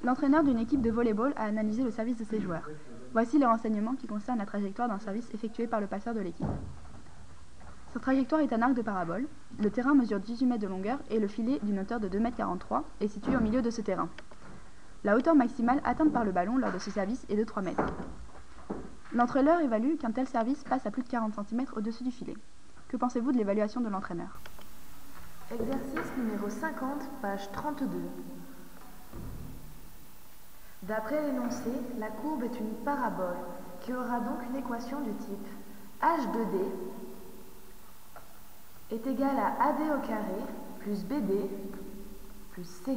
L'entraîneur d'une équipe de volley-ball a analysé le service de ses joueurs. Voici les renseignements qui concernent la trajectoire d'un service effectué par le passeur de l'équipe. Sa trajectoire est un arc de parabole. Le terrain mesure 18 mètres de longueur et le filet, d'une hauteur de 2,43 m, est situé au milieu de ce terrain. La hauteur maximale atteinte par le ballon lors de ce service est de 3 mètres. L'entraîneur évalue qu'un tel service passe à plus de 40 cm au-dessus du filet. Que pensez-vous de l'évaluation de l'entraîneur ? Exercice numéro 50, page 32. D'après l'énoncé, la courbe est une parabole qui aura donc une équation du type h de d est égal à AD au carré plus BD plus C,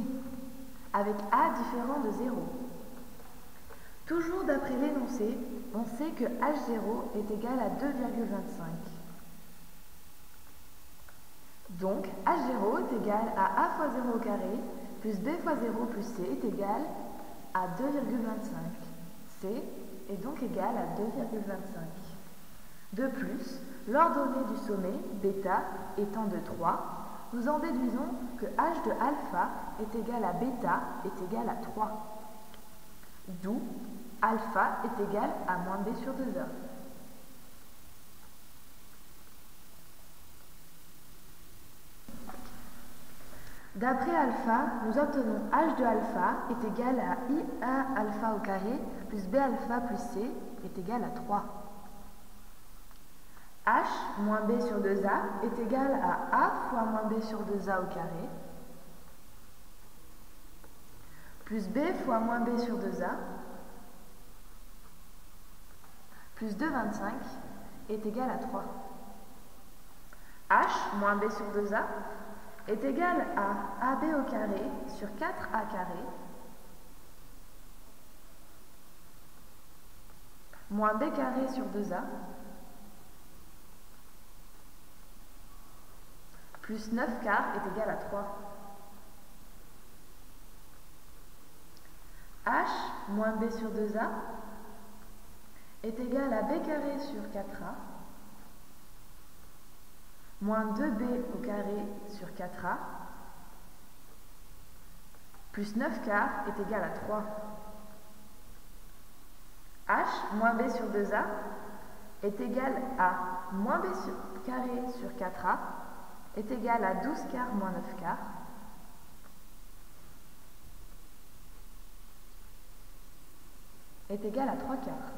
avec A différent de 0. Toujours d'après l'énoncé, on sait que H0 est égal à 2,25. Donc, H0 est égal à A fois 0 au carré plus B fois 0 plus C est égal à 2,25. C est donc égal à 2,25. De plus, l'ordonnée du sommet, bêta, étant de 3, nous en déduisons que h de alpha est égal à bêta est égal à 3. D'où alpha est égal à moins b sur 2a. D'après alpha, nous obtenons h de alpha est égal à IA alpha au carré plus B alpha plus C est égal à 3. H moins B sur 2A est égal à A fois moins B sur 2A au carré plus B fois moins B sur 2A plus 2,25 est égal à 3. H moins B sur 2A est égal à AB au carré sur 4A carré moins B carré sur 2A plus 9 quarts est égal à 3. H moins B sur 2A est égal à B carré sur 4A moins 2B au carré sur 4A plus 9 quarts est égal à 3. H moins B sur 2A est égal à moins B carré sur 4A est égal à 12 quarts moins 9 quarts est égal à 3 quarts.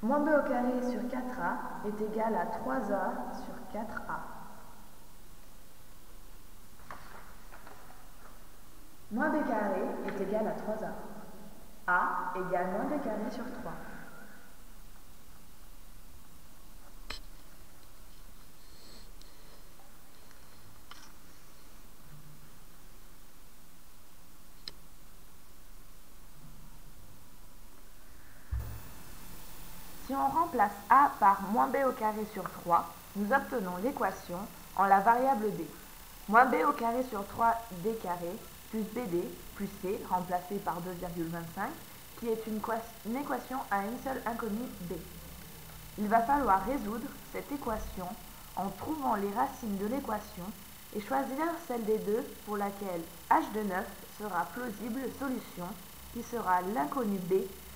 Moins b au carré sur 4a est égal à 3a sur 4a. Moins b carré est égal à 3a. A égale moins b carré sur 3. Si on remplace A par moins B au carré sur 3, nous obtenons l'équation en la variable D. Moins B au carré sur 3D carré plus BD plus C remplacé par 2,25 qui est une équation à une seule inconnue B. Il va falloir résoudre cette équation en trouvant les racines de l'équation et choisir celle des deux pour laquelle h de 9 sera plausible solution qui sera l'inconnu B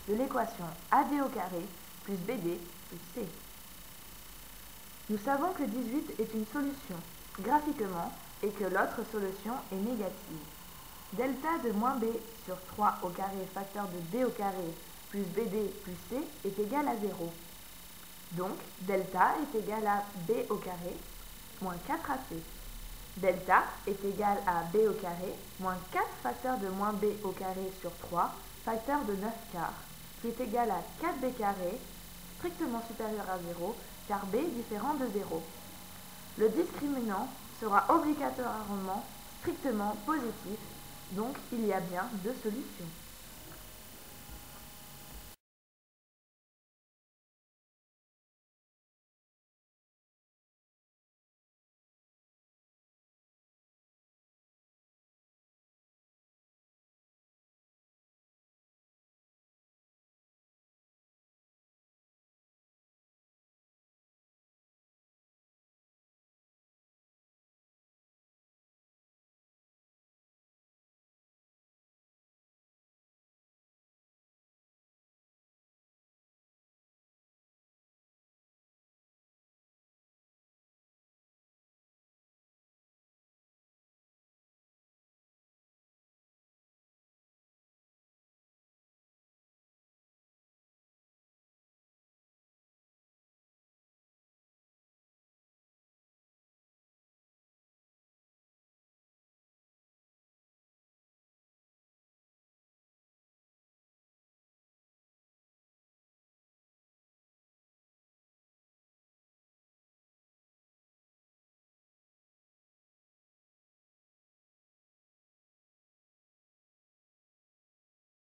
de l'équation AD au carré plus BD plus C. Nous savons que 18 est une solution graphiquement et que l'autre solution est négative. Delta de moins B sur 3 au carré facteur de B au carré plus BD plus C est égal à 0. Donc, delta est égal à B au carré moins 4AC. Delta est égal à B au carré moins 4 facteur de moins B au carré sur 3 facteur de 9 quarts qui est égal à 4B carré strictement supérieur à 0 car B différent de 0. Le discriminant sera obligatoirement strictement positif, donc il y a bien deux solutions.